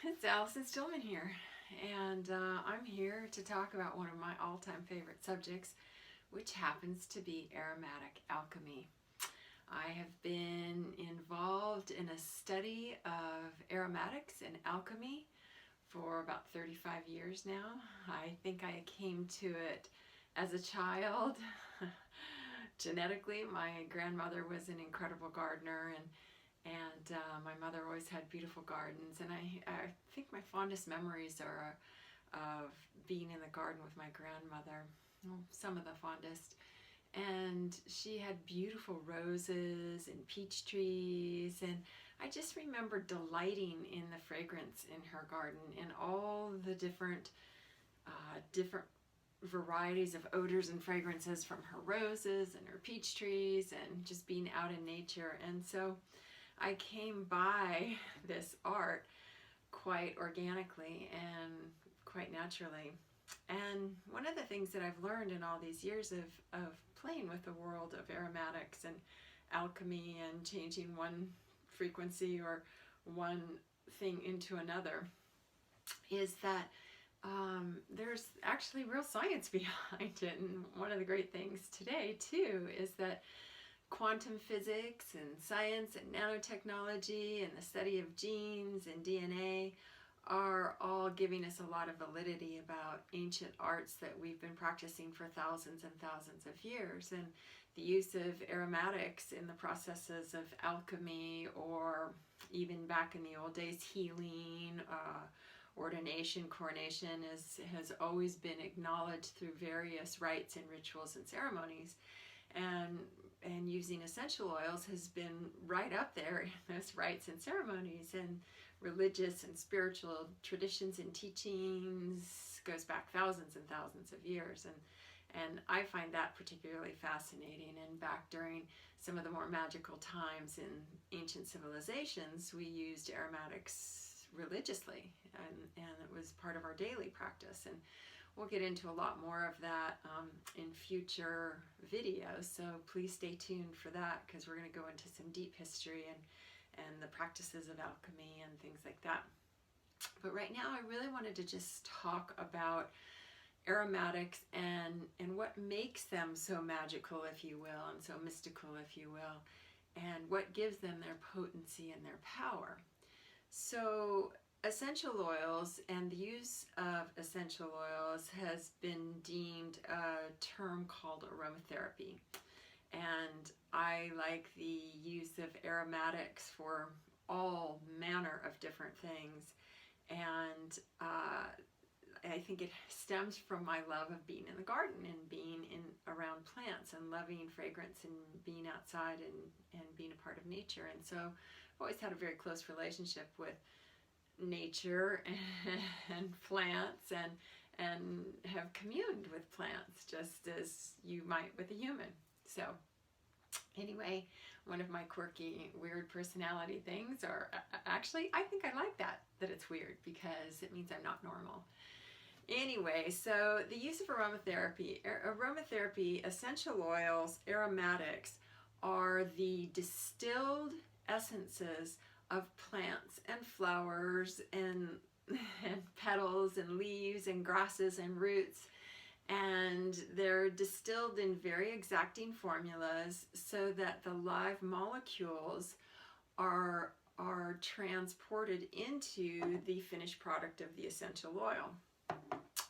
It's Allison Stillman here, and I'm here to talk about one of my all-time favorite subjects, which happens to be aromatic alchemy. I have been involved in a study of aromatics and alchemy for about 35 years now. I think I came to it as a child. Genetically, my grandmother was an incredible gardener, and my mother always had beautiful gardens, and I think my fondest memories are of being in the garden with my grandmother, well, some of the fondest. And she had beautiful roses and peach trees, and I just remember delighting in the fragrance in her garden and all the different varieties of odors and fragrances from her roses and her peach trees, and just being out in nature. And so I came by this art quite organically and quite naturally. And one of the things that I've learned in all these years of playing with the world of aromatics and alchemy and changing one frequency or one thing into another is that there's actually real science behind it. And one of the great things today too is that quantum physics and science and nanotechnology and the study of genes and DNA are all giving us a lot of validity about ancient arts that we've been practicing for thousands and thousands of years. And the use of aromatics in the processes of alchemy, or even back in the old days, healing, ordination, coronation, has always been acknowledged through various rites and rituals and ceremonies. And using essential oils has been right up there in those rites and ceremonies, and religious and spiritual traditions and teachings goes back thousands and thousands of years. And I find that particularly fascinating. And back during some of the more magical times in ancient civilizations, we used aromatics religiously, and it was part of our daily practice. And we'll get into a lot more of that in future videos, so please stay tuned for that, because we're going to go into some deep history and the practices of alchemy and things like that. But right now I really wanted to just talk about aromatics and what makes them so magical, if you will, and so mystical, if you will, and what gives them their potency and their power. So essential oils and the use of essential oils has been deemed a term called aromatherapy. And I like the use of aromatics for all manner of different things. And I think it stems from my love of being in the garden and being around plants and loving fragrance and being outside and being a part of nature. And so I've always had a very close relationship with nature and plants, and have communed with plants just as you might with a human. So anyway, one of my quirky, weird personality things, or actually I think I like that it's weird, because it means I'm not normal. Anyway, so the use of aromatherapy, essential oils, aromatics are the distilled essences of plants and flowers and petals and leaves and grasses and roots, and they're distilled in very exacting formulas so that the live molecules are transported into the finished product of the essential oil.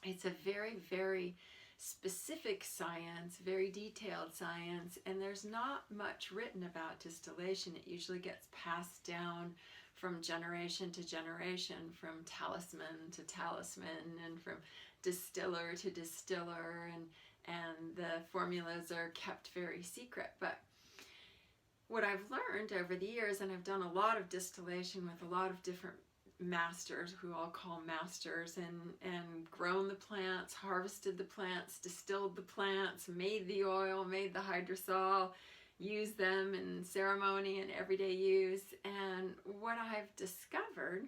It's a very, very specific science, very detailed science, and there's not much written about distillation. It usually gets passed down from generation to generation, from talisman to talisman, and from distiller to distiller, and the formulas are kept very secret. But what I've learned over the years, and I've done a lot of distillation with a lot of different masters, who I'll call masters, and grown the plants, harvested the plants, distilled the plants, made the oil, made the hydrosol, used them in ceremony and everyday use. And what I've discovered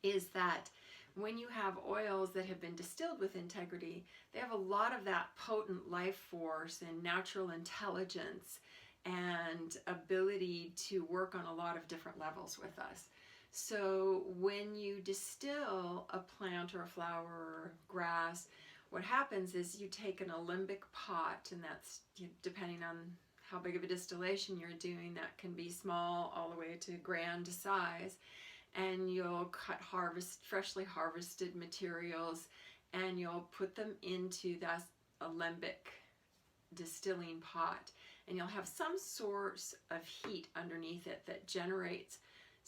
is that when you have oils that have been distilled with integrity, they have a lot of that potent life force and natural intelligence and ability to work on a lot of different levels with us. So when you distill a plant or a flower or grass, what happens is you take an alembic pot, and that's, depending on how big of a distillation you're doing, that can be small all the way to grand size, and you'll cut freshly harvested materials, and you'll put them into that alembic distilling pot, and you'll have some source of heat underneath it that generates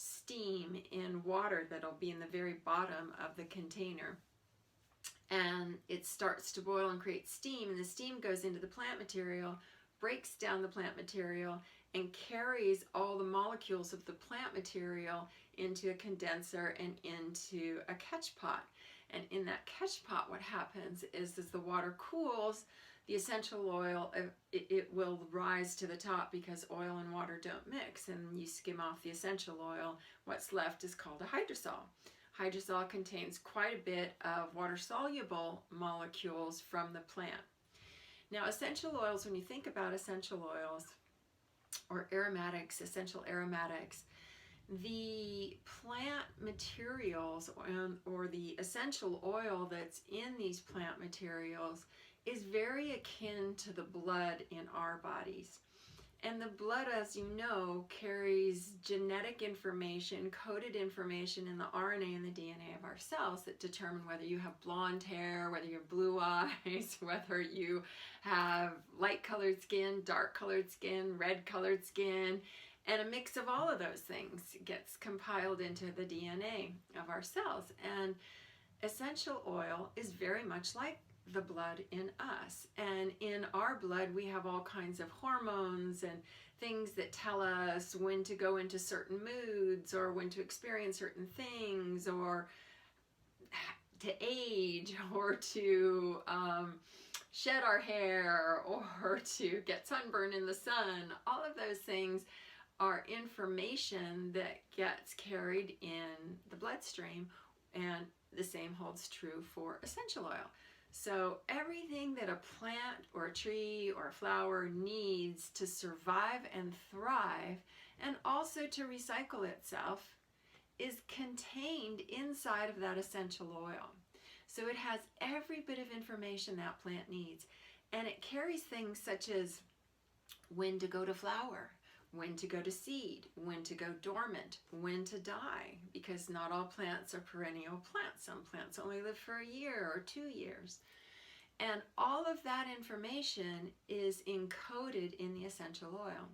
steam in water that'll be in the very bottom of the container. And it starts to boil and create steam, and the steam goes into the plant material, breaks down the plant material, and carries all the molecules of the plant material into a condenser and into a catch pot. And in that catch pot, what happens is as the water cools, the essential oil, it will rise to the top, because oil and water don't mix, and you skim off the essential oil. What's left is called a hydrosol. Hydrosol contains quite a bit of water-soluble molecules from the plant. Now, essential oils, when you think about essential oils or aromatics, essential aromatics, the plant materials or the essential oil that's in these plant materials is very akin to the blood in our bodies. And the blood, as you know, carries genetic information, coded information in the RNA and the DNA of our cells that determine whether you have blonde hair, whether you have blue eyes, whether you have light-colored skin, dark-colored skin, red-colored skin. And a mix of all of those things gets compiled into the DNA of our cells. And essential oil is very much like the blood in us. And in our blood, we have all kinds of hormones and things that tell us when to go into certain moods, or when to experience certain things, or to age, or to shed our hair, or to get sunburn in the sun. All of those things are information that gets carried in the bloodstream, and the same holds true for essential oil. So everything that a plant or a tree or a flower needs to survive and thrive, and also to recycle itself, is contained inside of that essential oil. So it has every bit of information that plant needs, and it carries things such as when to go to flower, when to go to seed, when to go dormant, when to die, because not all plants are perennial plants. Some plants only live for a year or 2 years. And all of that information is encoded in the essential oil.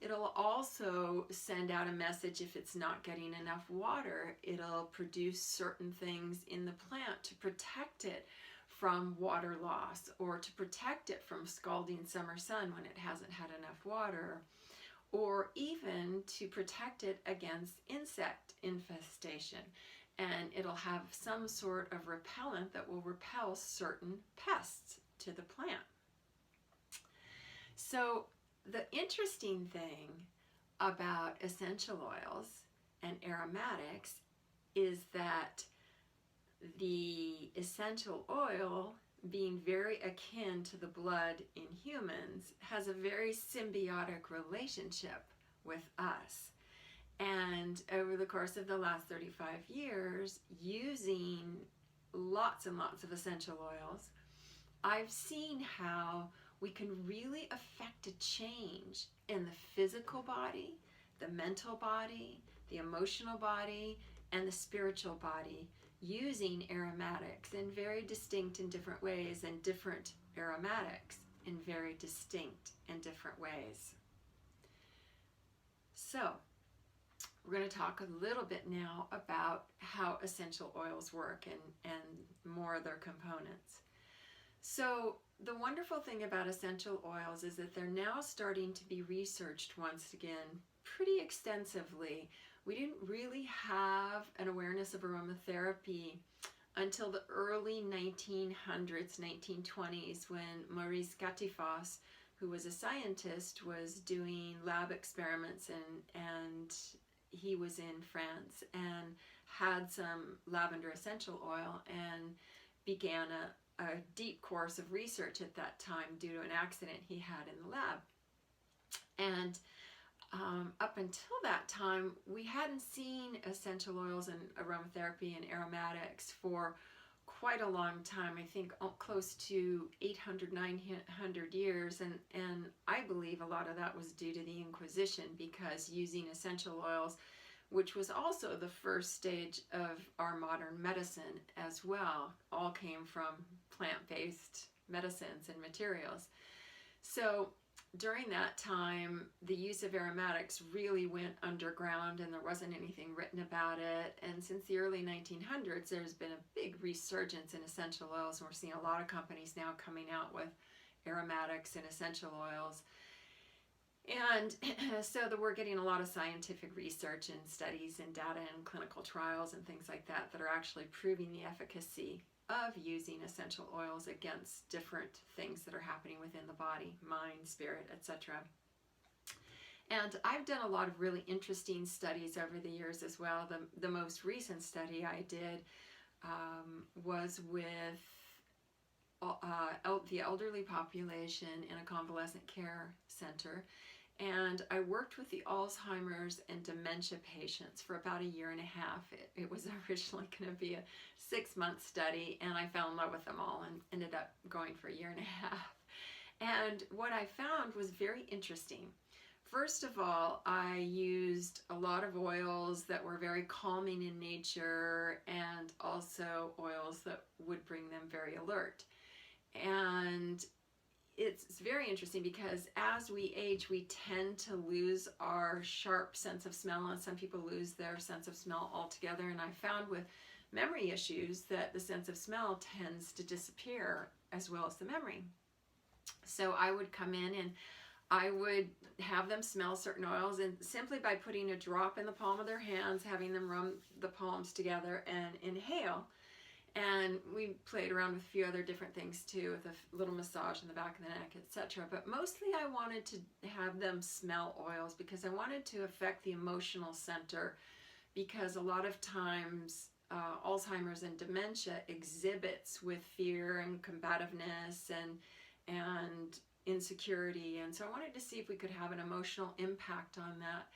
It'll also send out a message if it's not getting enough water. It'll produce certain things in the plant to protect it from water loss, or to protect it from scalding summer sun when it hasn't had enough water, or even to protect it against insect infestation. And it'll have some sort of repellent that will repel certain pests to the plant. So the interesting thing about essential oils and aromatics is that the essential oil, being very akin to the blood in humans, has a very symbiotic relationship with us. And over the course of the last 35 years, using lots and lots of essential oils, I've seen how we can really affect a change in the physical body, the mental body, the emotional body, and the spiritual body, using aromatics in very distinct and different ways, and different aromatics in very distinct and different ways. So, we're going to talk a little bit now about how essential oils work and more of their components. So the wonderful thing about essential oils is that they're now starting to be researched once again pretty extensively. We didn't really have an awareness of aromatherapy until the early 1900s, 1920s, when Maurice Catifas, who was a scientist, was doing lab experiments, and he was in France and had some lavender essential oil and began a deep course of research at that time due to an accident he had in the lab. And up until that time, we hadn't seen essential oils and aromatherapy and aromatics for quite a long time. I think close to 800, 900 years. And I believe a lot of that was due to the Inquisition, because using essential oils, which was also the first stage of our modern medicine as well, all came from plant-based medicines and materials. So during that time, the use of aromatics really went underground, and there wasn't anything written about it. And since the early 1900s, there's been a big resurgence in essential oils, and we're seeing a lot of companies now coming out with aromatics and essential oils. And so that we're getting a lot of scientific research and studies and data and clinical trials and things like that that are actually proving the efficacy of using essential oils against different things that are happening within the body, mind, spirit, etc. And I've done a lot of really interesting studies over the years as well. The most recent study I did was with the elderly population in a convalescent care center. And I worked with the Alzheimer's and dementia patients for about 1.5 years. It was originally going to be a 6-month study, and I fell in love with them all and ended up going for 1.5 years. And what I found was very interesting. First of all, I used a lot of oils that were very calming in nature, and also oils that would bring them very alert. And it's very interesting because as we age, we tend to lose our sharp sense of smell, and some people lose their sense of smell altogether. And I found with memory issues that the sense of smell tends to disappear as well as the memory. So I would come in and I would have them smell certain oils, and simply by putting a drop in the palm of their hands, having them rub the palms together and inhale. And we played around with a few other different things too, with a little massage in the back of the neck, etc. But mostly I wanted to have them smell oils because I wanted to affect the emotional center, because a lot of times Alzheimer's and dementia exhibits with fear and combativeness and insecurity. And so I wanted to see if we could have an emotional impact on that.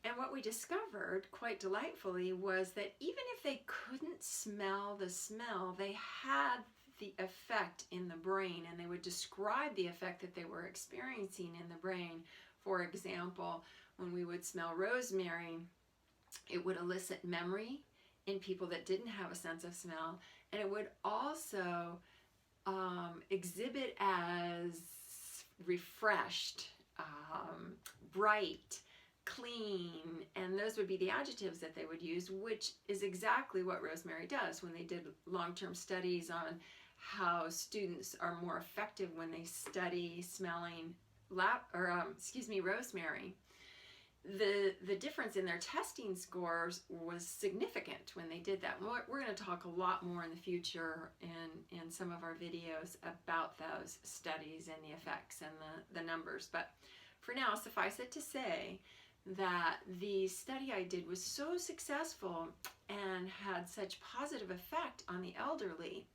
And what we discovered, quite delightfully, was that even if they couldn't smell the smell, they had the effect in the brain, and they would describe the effect that they were experiencing in the brain. For example, when we would smell rosemary, it would elicit memory in people that didn't have a sense of smell, and it would also exhibit as refreshed, bright, clean, and those would be the adjectives that they would use, which is exactly what rosemary does. When they did long-term studies on how students are more effective when they study smelling rosemary, the difference in their testing scores was significant when they did that. We're going to talk a lot more in the future in some of our videos about those studies and the effects and the numbers. But for now, suffice it to say that the study I did was so successful and had such positive effect on the elderly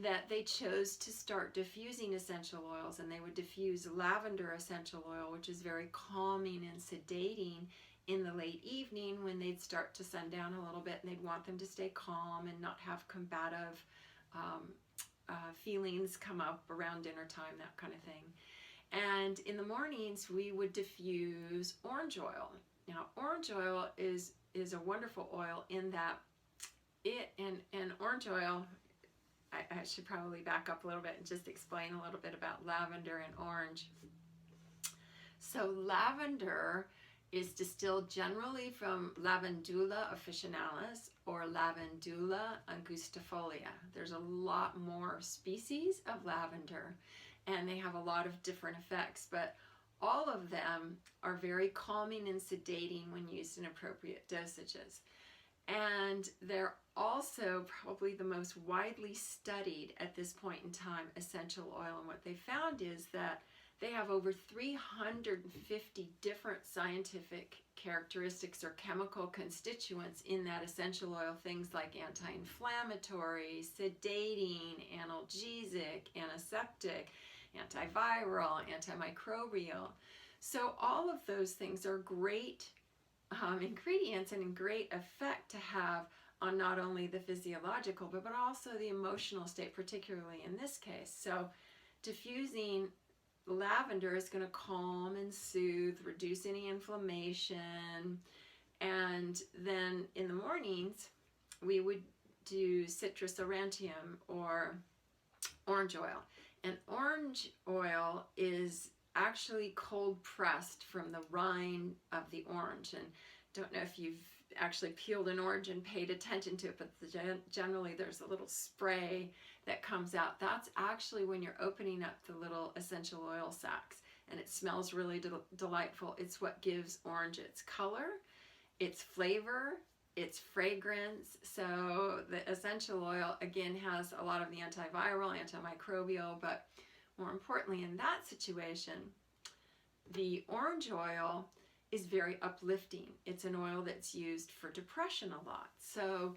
that they chose to start diffusing essential oils, and they would diffuse lavender essential oil, which is very calming and sedating, in the late evening when they'd start to sun down a little bit, and they'd want them to stay calm and not have combative feelings come up around dinner time, that kind of thing. And in the mornings, we would diffuse orange oil. Now, orange oil is a wonderful oil in that and orange oil, I should probably back up a little bit and just explain a little bit about lavender and orange. So lavender is distilled generally from Lavandula officinalis or Lavandula angustifolia. There's a lot more species of lavender, and they have a lot of different effects, but all of them are very calming and sedating when used in appropriate dosages. And they're also probably the most widely studied at this point in time essential oil. And what they found is that they have over 350 different scientific characteristics or chemical constituents in that essential oil. Things like anti-inflammatory, sedating, analgesic, antiseptic, antiviral, antimicrobial. So all of those things are great ingredients and a great effect to have on not only the physiological, but also the emotional state, particularly in this case. So diffusing lavender is going to calm and soothe, reduce any inflammation. And then in the mornings, we would do citrus aurantium or orange oil. And orange oil is actually cold pressed from the rind of the orange. And don't know if you've actually peeled an orange and paid attention to it, but generally there's a little spray that comes out. That's actually when you're opening up the little essential oil sacs, and it smells really delightful. It's what gives orange its color, its flavor, its fragrance. So the essential oil again has a lot of the antiviral, antimicrobial, but more importantly in that situation, the orange oil is very uplifting. It's an oil that's used for depression a lot. So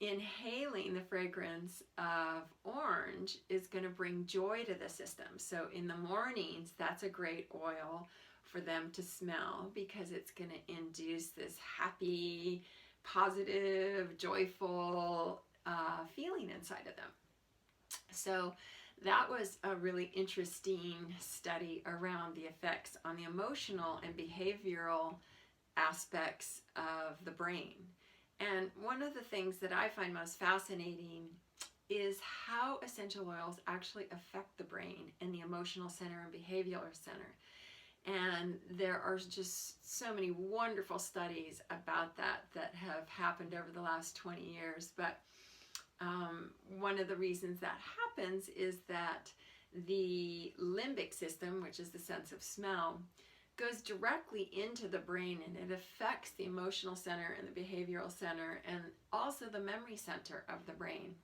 inhaling the fragrance of orange is going to bring joy to the system. So in the mornings, that's a great oil for them to smell because it's going to induce this happy, positive, joyful feeling inside of them. So that was a really interesting study around the effects on the emotional and behavioral aspects of the brain. And one of the things that I find most fascinating is how essential oils actually affect the brain and the emotional center and behavioral center. And there are just so many wonderful studies about that have happened over the last 20 years. But one of the reasons that happens is that the limbic system, which is the sense of smell, goes directly into the brain, and it affects the emotional center and the behavioral center and also the memory center of the brain.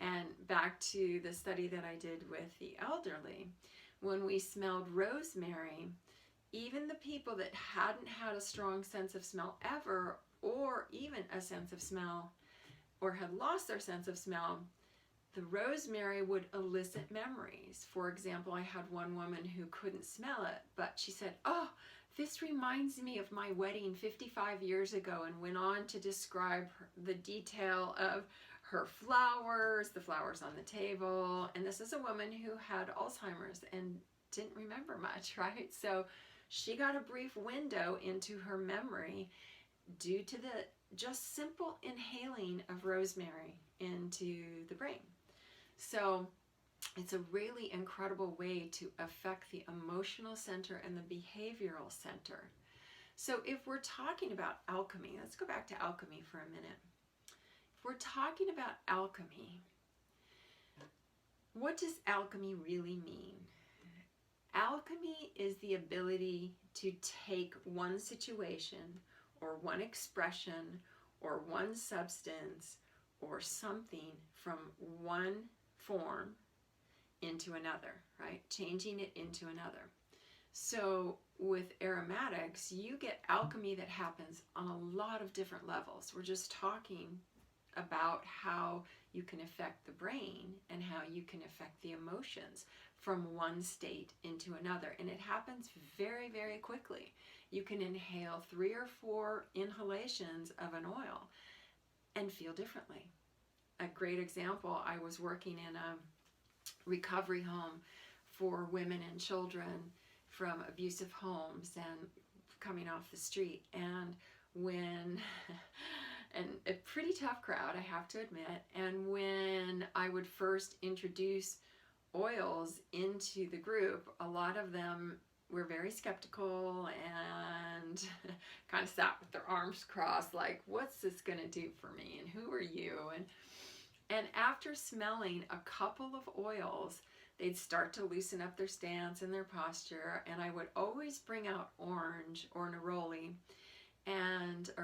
And back to the study that I did with the elderly, when we smelled rosemary, even the people that hadn't had a strong sense of smell ever, or even a sense of smell, or had lost their sense of smell, the rosemary would elicit memories. For example, I had one woman who couldn't smell it, but she said, "Oh, this reminds me of my wedding 55 years ago," and went on to describe the detail of her flowers, the flowers on the table. And this is a woman who had Alzheimer's and didn't remember much, right? So she got a brief window into her memory due to the just simple inhaling of rosemary into the brain. So it's a really incredible way to affect the emotional center and the behavioral center. So if we're talking about alchemy, let's go back to alchemy for a minute. If we're talking about alchemy, what does alchemy really mean? Alchemy is the ability to take one situation or one expression or one substance or something from one form into another, right? Changing it into another. So with aromatics, you get alchemy that happens on a lot of different levels. We're just talking about how you can affect the brain and how you can affect the emotions from one state into another. And it happens very, very quickly. You can inhale 3 or 4 inhalations of an oil and feel differently. A great example, I was working in a recovery home for women and children from abusive homes and coming off the street. And a pretty tough crowd, I have to admit. And when I would first introduce oils into the group, a lot of them were very skeptical and kind of sat with their arms crossed like, what's this going to do for me? And who are you? And after smelling a couple of oils, they'd start to loosen up their stance and their posture. And I would always bring out orange or neroli,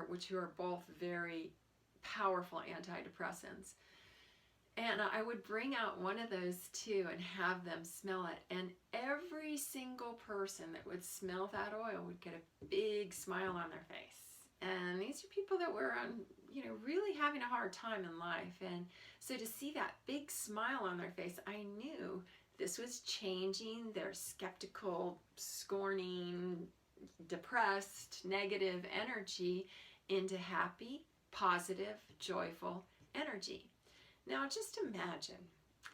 which are both very powerful antidepressants. And I would bring out one of those too and have them smell it. And every single person that would smell that oil would get a big smile on their face. And these are people that were really having a hard time in life. And so to see that big smile on their face, I knew this was changing their skeptical, scorning, depressed, negative energy into happy, positive, joyful energy. Now just imagine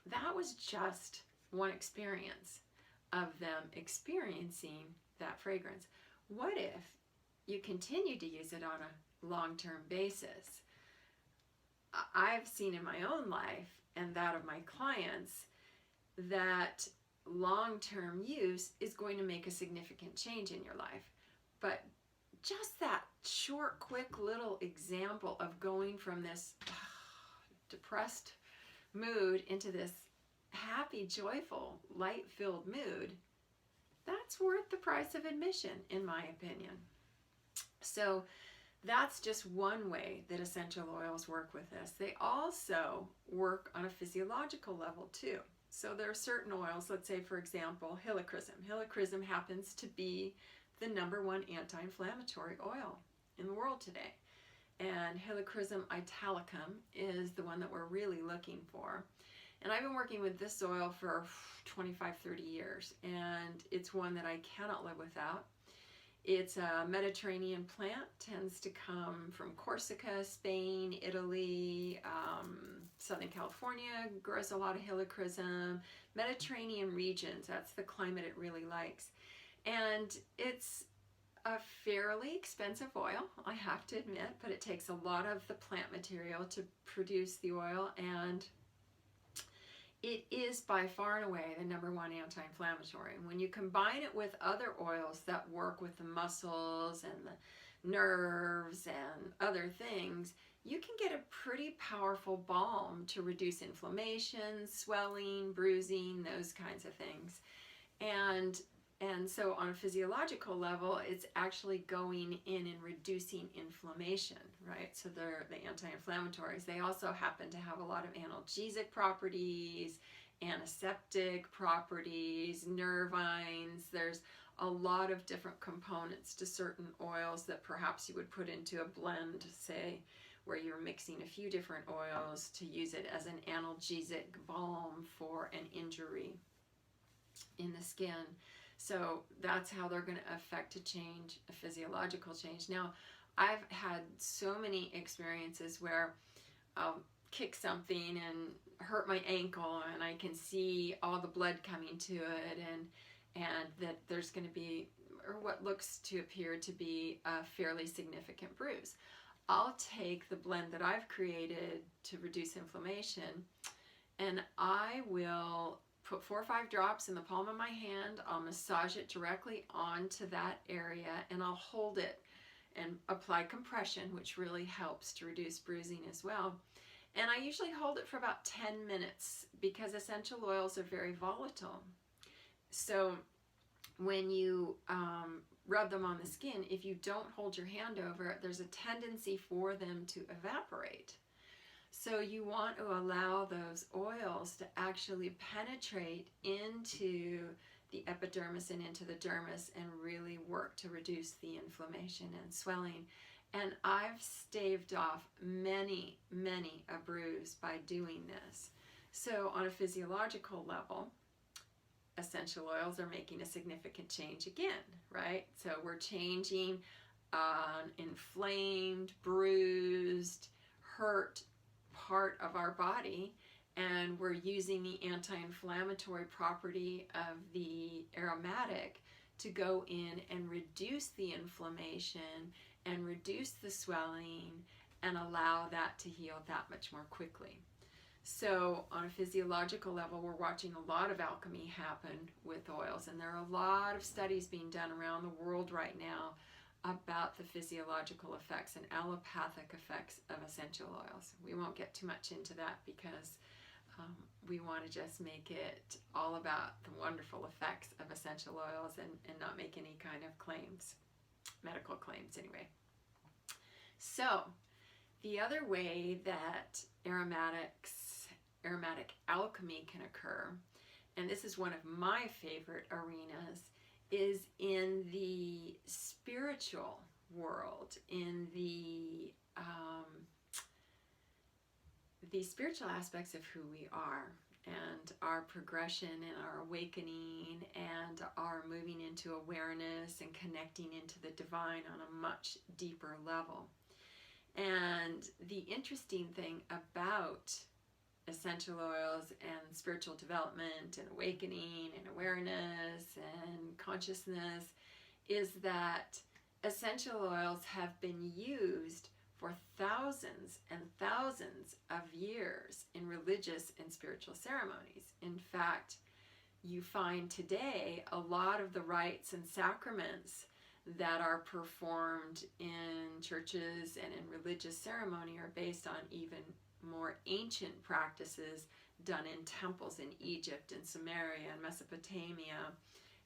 that was just one experience of them experiencing that fragrance. What if you continue to use it on a long-term basis? I've seen in my own life and that of my clients that long-term use is going to make a significant change in your life. But just that short, quick little example of going from this depressed mood into this happy, joyful, light-filled mood, that's worth the price of admission, in my opinion. So that's just one way that essential oils work with us. They also work on a physiological level too. So there are certain oils, let's say for example, helichrysum. Helichrysum happens to be the #1 anti-inflammatory oil in the world today. And Helichrysum italicum is the one that we're really looking for. And I've been working with this oil for 25-30 years, and it's one that I cannot live without. It's a Mediterranean plant, tends to come from Corsica, Spain, Italy, Southern California grows a lot of helichrysum. Mediterranean regions, that's the climate it really likes. And it's a fairly expensive oil, I have to admit, but it takes a lot of the plant material to produce the oil, and it is by far and away the #1 anti-inflammatory. And when you combine it with other oils that work with the muscles and the nerves and other things, you can get a pretty powerful balm to reduce inflammation, swelling, bruising, those kinds of things. And so on a physiological level, it's actually going in and reducing inflammation, right? So they're the anti-inflammatories. They also happen to have a lot of analgesic properties, antiseptic properties, nervines. There's a lot of different components to certain oils that perhaps you would put into a blend, say, where you're mixing a few different oils to use it as an analgesic balm for an injury in the skin. So that's how they're going to affect a change, a physiological change. Now, I've had so many experiences where I'll kick something and hurt my ankle, and I can see all the blood coming to it, and that there's going to be, or what looks to appear to be, a fairly significant bruise. I'll take the blend that I've created to reduce inflammation, and I will put 4 or 5 drops in the palm of my hand. I'll massage it directly onto that area, and I'll hold it and apply compression, which really helps to reduce bruising as well. And I usually hold it for about 10 minutes because essential oils are very volatile. So when you rub them on the skin, if you don't hold your hand over it, there's a tendency for them to evaporate. So you want to allow those oils to actually penetrate into the epidermis and into the dermis and really work to reduce the inflammation and swelling. And I've staved off many, many a bruise by doing this. So on a physiological level, essential oils are making a significant change again, right? So we're changing an inflamed, bruised, hurt part of our body, and we're using the anti-inflammatory property of the aromatic to go in and reduce the inflammation and reduce the swelling and allow that to heal that much more quickly. So on a physiological level, we're watching a lot of alchemy happen with oils, and there are a lot of studies being done around the world right now about the physiological effects and allopathic effects of essential oils. We won't get too much into that because we want to just make it all about the wonderful effects of essential oils and not make any kind of claims, medical claims anyway. So the other way that aromatic alchemy can occur, and this is one of my favorite arenas, is in the spiritual world, in the spiritual aspects of who we are. and our progression and our awakening and our moving into awareness and connecting into the divine on a much deeper level. And the interesting thing about essential oils and spiritual development and awakening and awareness and consciousness is that essential oils have been used for thousands and thousands of years in religious and spiritual ceremonies. In fact, you find today a lot of the rites and sacraments that are performed in churches and in religious ceremony are based on even more ancient practices done in temples in Egypt and Samaria and Mesopotamia,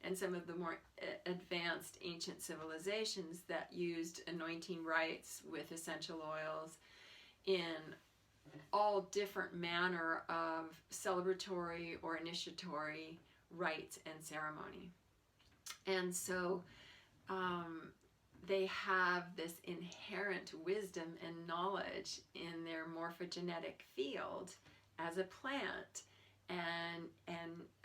and some of the more advanced ancient civilizations that used anointing rites with essential oils in all different manner of celebratory or initiatory rites and ceremony. And so they have this inherent wisdom and knowledge in their morphogenetic field as a plant, and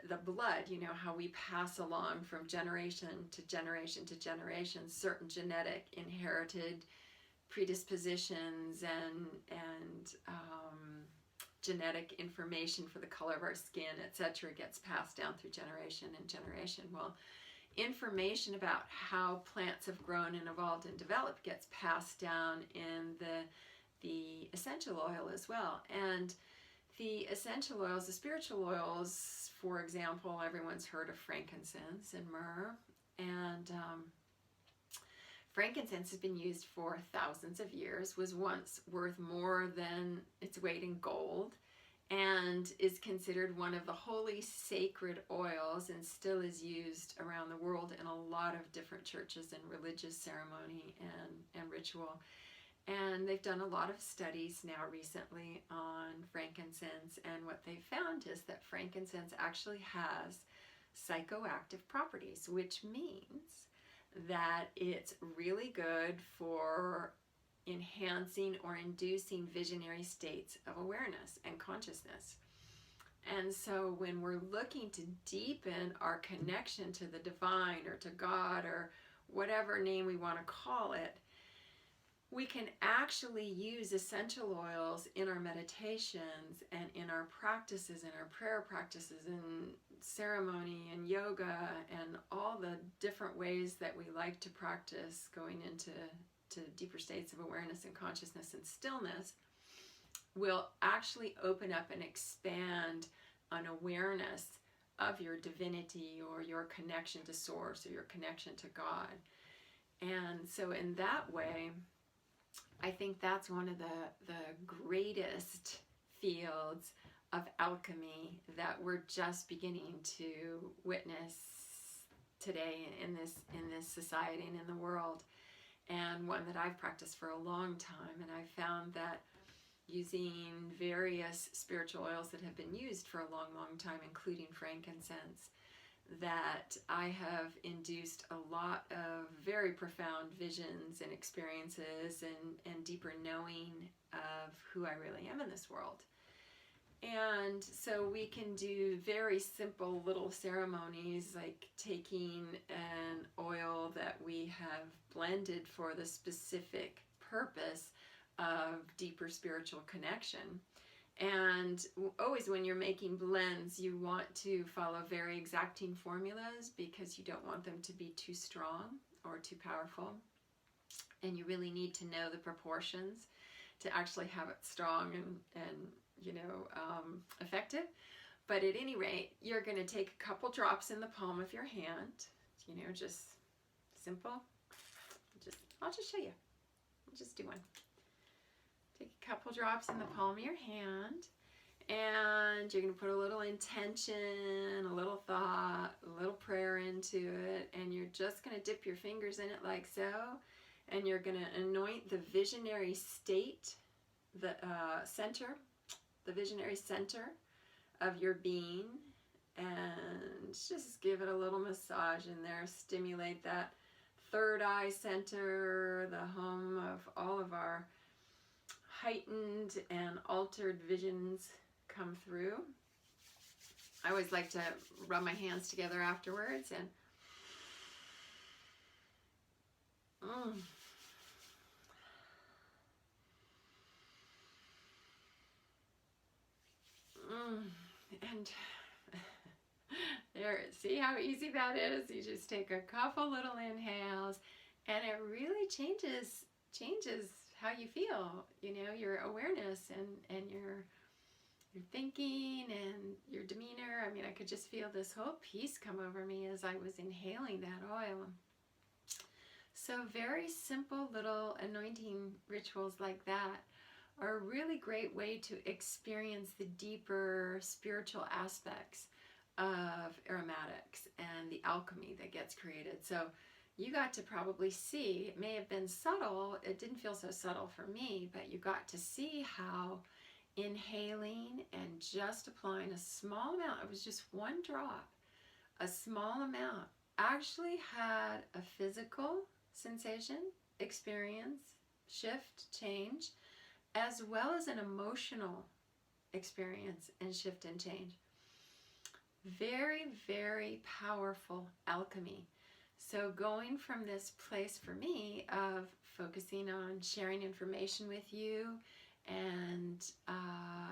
the blood, you know, how we pass along from generation to generation to generation certain genetic inherited predispositions and genetic information for the color of our skin, etc., gets passed down through generation and generation. Well, information about how plants have grown and evolved and developed gets passed down in the essential oil as well. And the essential oils, the spiritual oils, for example, everyone's heard of frankincense and myrrh. And frankincense has been used for thousands of years, was once worth more than its weight in gold, and is considered one of the holy sacred oils and still is used around the world in a lot of different churches and religious ceremony and ritual. And they've done a lot of studies now recently on frankincense, and what they found is that frankincense actually has psychoactive properties, which means that it's really good for enhancing or inducing visionary states of awareness and consciousness. And so when we're looking to deepen our connection to the divine or to God or whatever name we want to call it, we can actually use essential oils in our meditations and in our practices, in our prayer practices, in ceremony and yoga and all the different ways that we like to practice going into deeper states of awareness and consciousness and stillness, will actually open up and expand an awareness of your divinity or your connection to source or your connection to God. And so in that way, I think that's one of the greatest fields of alchemy that we're just beginning to witness today in this society and in the world, and one that I've practiced for a long time. And I've found that using various spiritual oils that have been used for a long, long time, including frankincense, that I have induced a lot of very profound visions and experiences and deeper knowing of who I really am in this world. And so we can do very simple little ceremonies like taking an oil that we have blended for the specific purpose of deeper spiritual connection. And always when you're making blends, you want to follow very exacting formulas because you don't want them to be too strong or too powerful. And you really need to know the proportions to actually have it strong and effective. But at any rate, you're going to take a couple drops in the palm of your hand, just simple. I'll just show you. I'll just do one. Take a couple drops in the palm of your hand, and you're going to put a little intention, a little thought, a little prayer into it, and you're just going to dip your fingers in it like so, and you're going to anoint the visionary state, the visionary center of your being, and just give it a little massage in there, stimulate that third eye center, the home of all of our heightened and altered visions come through. I always like to rub my hands together afterwards and and there, see how easy that is? You just take a couple little inhales and it really changes how you feel, you know, your awareness and your thinking and your demeanor. I mean, I could just feel this whole peace come over me as I was inhaling that oil. So very simple little anointing rituals like that are a really great way to experience the deeper spiritual aspects of aromatics and the alchemy that gets created. So you got to probably see, it may have been subtle, it didn't feel so subtle for me, but you got to see how inhaling and just applying a small amount, it was just one drop, a small amount, actually had a physical sensation, experience, shift, change, as well as an emotional experience and shift and change. Very, very powerful alchemy. So going from this place for me of focusing on sharing information with you and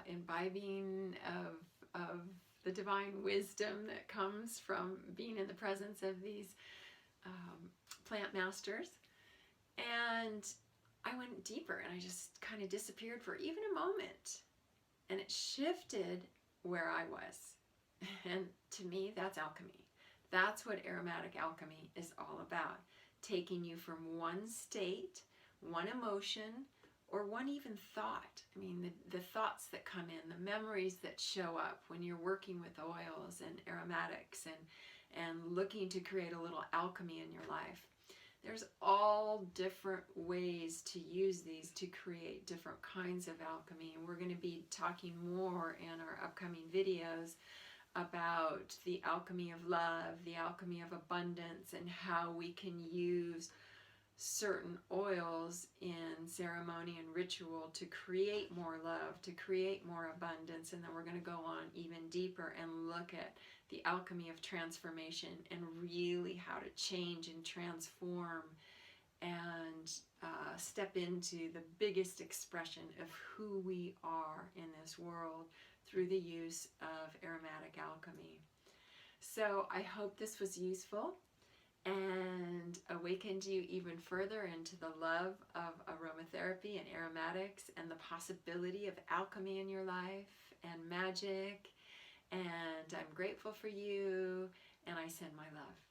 imbibing of the divine wisdom that comes from being in the presence of these plant masters. And I went deeper and I just kind of disappeared for even a moment. And it shifted where I was. And to me, that's alchemy. That's what aromatic alchemy is all about. Taking you from one state, one emotion, or one even thought. I mean, the thoughts that come in, the memories that show up when you're working with oils and aromatics and looking to create a little alchemy in your life. There's all different ways to use these to create different kinds of alchemy. And we're going to be talking more in our upcoming videos about the alchemy of love, the alchemy of abundance, and how we can use certain oils in ceremony and ritual to create more love, to create more abundance. And then we're going to go on even deeper and look at the alchemy of transformation and really how to change and transform and step into the biggest expression of who we are in this world through the use of aromatic alchemy. So I hope this was useful and awakened you even further into the love of aromatherapy and aromatics and the possibility of alchemy in your life and magic. And I'm grateful for you, and I send my love.